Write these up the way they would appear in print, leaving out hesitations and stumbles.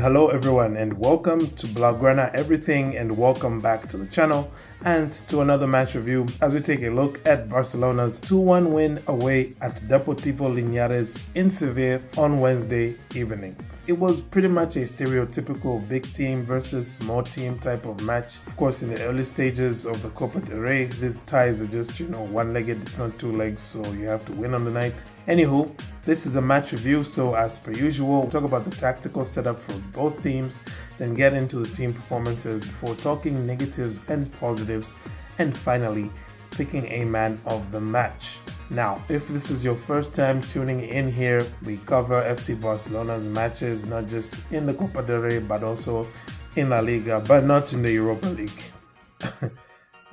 Hello everyone and welcome to Blaugrana Everything, and welcome back to the channel and to another match review as we take a look at Barcelona's 2-1 win away at Deportivo Linares in Seville on Wednesday evening. It was pretty much a stereotypical big team versus small team type of match. Of course, in the early stages of the Copa del Rey, these ties are just, one-legged, it's not two legs, so you have to win on the night. Anywho, this is a match review, so as per usual, we'll talk about the tactical setup for both teams, then get into the team performances before talking negatives and positives, and finally, picking a man of the match. Now, if this is your first time tuning in here, we cover FC Barcelona's matches not just in the Copa del Rey but also in La Liga, but not in the Europa League.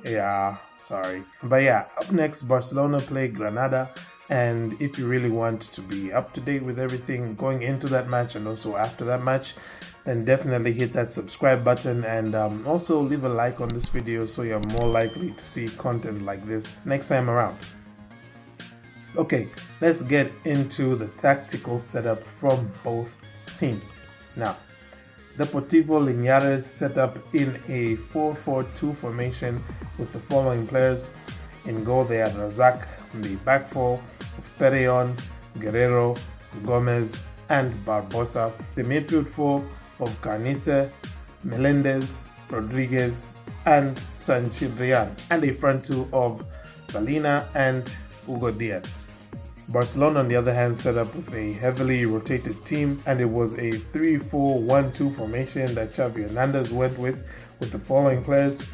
Yeah, sorry. But yeah, up next, Barcelona play Granada, and if you really want to be up to date with everything going into that match and also after that match, then definitely hit that subscribe button and also leave a like on this video so you're more likely to see content like this next time around. Okay, let's get into the tactical setup from both teams. Now, Deportivo Linares set up in a 4-4-2 formation with the following players. In goal, they had Razak. On the back four of Perellon, Guerrero, Gomez, and Barbosa. The midfield four of Carnicer, Melendez, Rodriguez, and Sanchidrian. And a front two of Valina and Hugo Diaz. Barcelona, on the other hand, set up with a heavily rotated team, and it was a 3-4-1-2 formation that Xavi Hernandez went with the following players.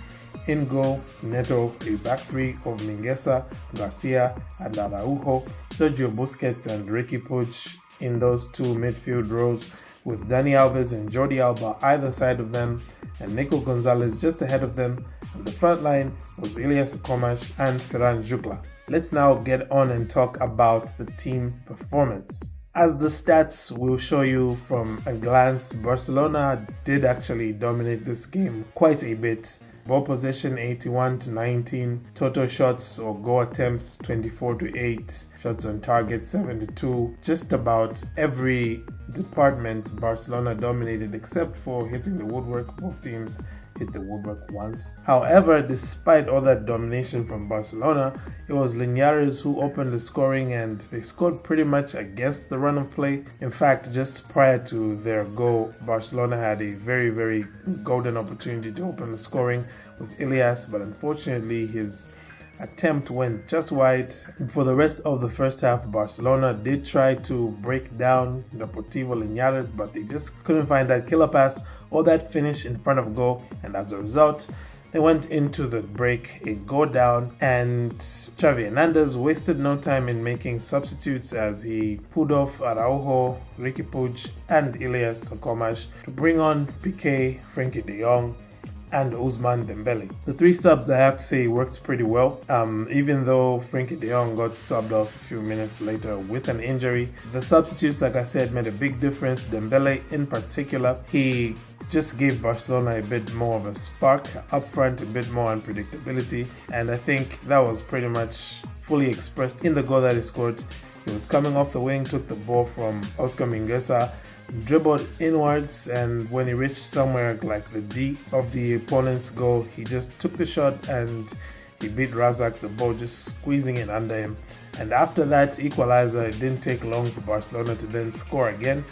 In goal, Neto, a back three of Mingueza, Garcia, and Araujo, Sergio Busquets and Ricky Puig in those two midfield rows, with Dani Alves and Jordi Alba either side of them, and Nico Gonzalez just ahead of them. And the front line was Ilias Comas and Ferran Jukla. Let's now get on and talk about the team performance. As the stats will show you from a glance, Barcelona did actually dominate this game quite a bit. Ball possession 81-19, total shots or goal attempts 24-8, shots on target 7-2. Just about every department Barcelona dominated except for hitting the woodwork. Both teams hit the woodwork once. However, despite all that domination from Barcelona, it was Linares who opened the scoring, and they scored pretty much against the run of play. In fact, just prior to their goal, Barcelona had a very golden opportunity to open the scoring with Ilias, but unfortunately his attempt went just wide. For the rest of the first half, Barcelona did try to break down Deportivo Linares, but they just couldn't find that killer pass or that finish in front of goal, and as a result, they went into the break a goal down, and Xavi Hernandez wasted no time in making substitutes as he pulled off Araujo, Ricky Puig, and Ilias Comas to bring on Piqué, Frenkie de Jong, and Ousmane Dembele. The three subs, I have to say, worked pretty well. Even though Frenkie de Jong got subbed off a few minutes later with an injury, the substitutes, like I said, made a big difference. Dembele in particular, he just gave Barcelona a bit more of a spark up front, a bit more unpredictability, and I think that was pretty much fully expressed in the goal that he scored. He was coming off the wing, took the ball from Oscar Mingueza, dribbled inwards, and when he reached somewhere like the D of the opponent's goal, he just took the shot and he beat Razak, the ball just squeezing it under him. And after that equalizer, it didn't take long for Barcelona to then score again.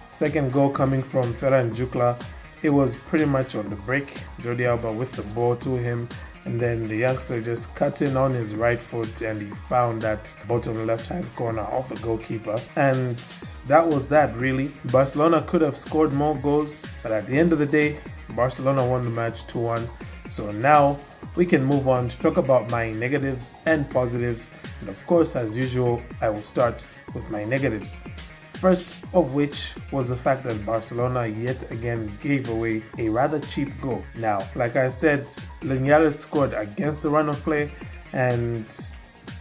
Second goal coming from Ferran Jukla. It was pretty much on the break. Jordi Alba with the ball to him, and then the youngster just cut in on his right foot and he found that bottom left hand corner of the goalkeeper, and that was that really. Barcelona could have scored more goals, but at the end of the day, Barcelona won the match 2-1. So now we can move on to talk about my negatives and positives, and of course, as usual, I will start with my negatives. First of which was the fact that Barcelona yet again gave away a rather cheap goal. Now, like I said, Linares scored against the run of play, and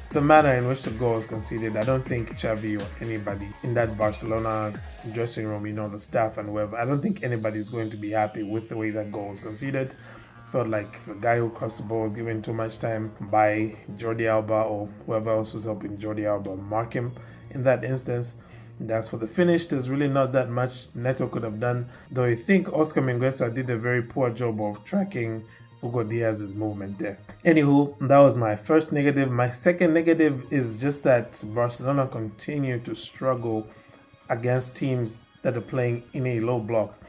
the manner in which the goal was conceded, I don't think Xavi or anybody in that Barcelona dressing room, the staff and whoever, I don't think anybody is going to be happy with the way that goal was conceded. Felt like the guy who crossed the ball was given too much time by Jordi Alba or whoever else was helping Jordi Alba mark him in that instance. And as for the finish, there's really not that much Neto could have done, though I think Oscar Mingueza did a very poor job of tracking Hugo Diaz's movement there. Anywho, that was my first negative. My second negative is just that Barcelona continue to struggle against teams that are playing in a low block.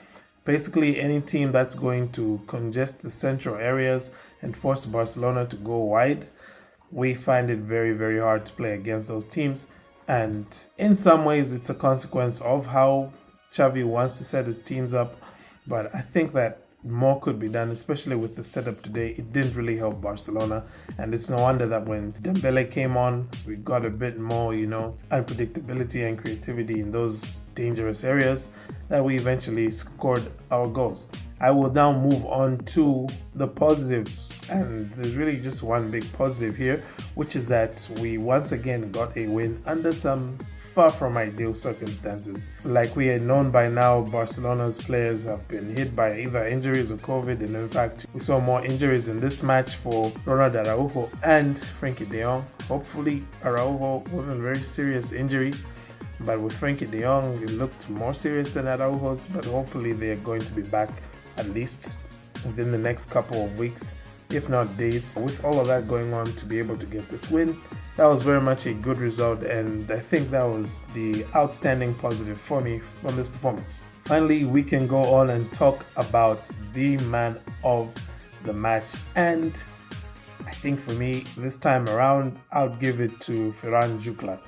Basically, any team that's going to congest the central areas and force Barcelona to go wide, we find it very, very hard to play against those teams. And in some ways, it's a consequence of how Xavi wants to set his teams up. But I think that more could be done, especially with the setup today. It didn't really help Barcelona, and it's no wonder that when Dembele came on, we got a bit more, unpredictability and creativity in those dangerous areas that we eventually scored our goals. I will now move on to the positives, and there's really just one big positive here, which is that we once again got a win under some far from ideal circumstances. Like we had known by now, Barcelona's players have been hit by either injuries or COVID, and in fact, we saw more injuries in this match for Ronald Araujo and Frankie de Jong. Hopefully, Araujo wasn't a very serious injury, but with Frankie de Jong, it looked more serious than Araujo's, but hopefully they're going to be back at least within the next couple of weeks, if not days. With all of that going on, to be able to get this win, that was very much a good result, and I think that was the outstanding positive for me from this performance. Finally, we can go on and talk about the man of the match, and I think for me, this time around, I'll give it to Ferran Jucla.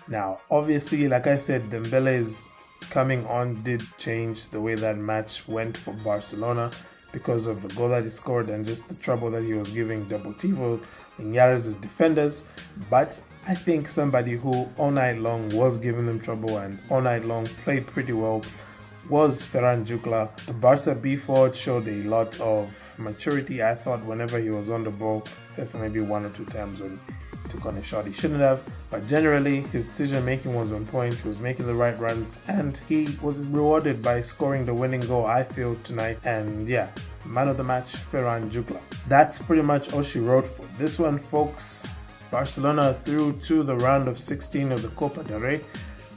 Now, obviously, like I said, Dembele's coming on did change the way that match went for Barcelona because of the goal that he scored and just the trouble that he was giving Deportivo, Linares' defenders. But I think somebody who all night long was giving them trouble and all night long played pretty well was Ferran Jucla. The Barca B forward showed a lot of maturity, I thought, whenever he was on the ball, except for maybe one or two times when he took on a shot he shouldn't have. But generally, his decision making was on point. He was making the right runs, and he was rewarded by scoring the winning goal, I feel, tonight. And yeah, man of the match, Ferran Jucla. That's pretty much all she wrote for this one, folks. Barcelona through to the round of 16 of the Copa del Rey.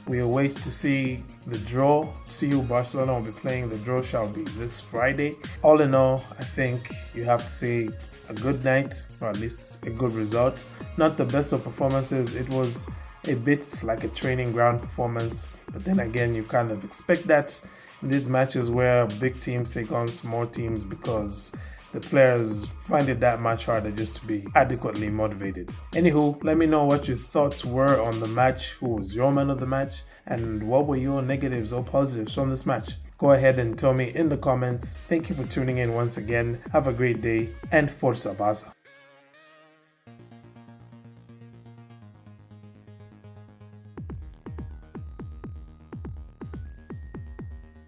We await to see the draw, see who Barcelona will be playing. The draw shall be this Friday. All in all, I think you have to say a good night, or at least a good result. Not the best of performances. It was a bit like a training ground performance, but then again, you kind of expect that in these matches where big teams take on small teams because the players find it that much harder just to be adequately motivated. Anywho, let me know what your thoughts were on the match, who was your man of the match, and what were your negatives or positives from this match. Go ahead and tell me in the comments. Thank you for tuning in once again. Have a great day, and Forza Barca.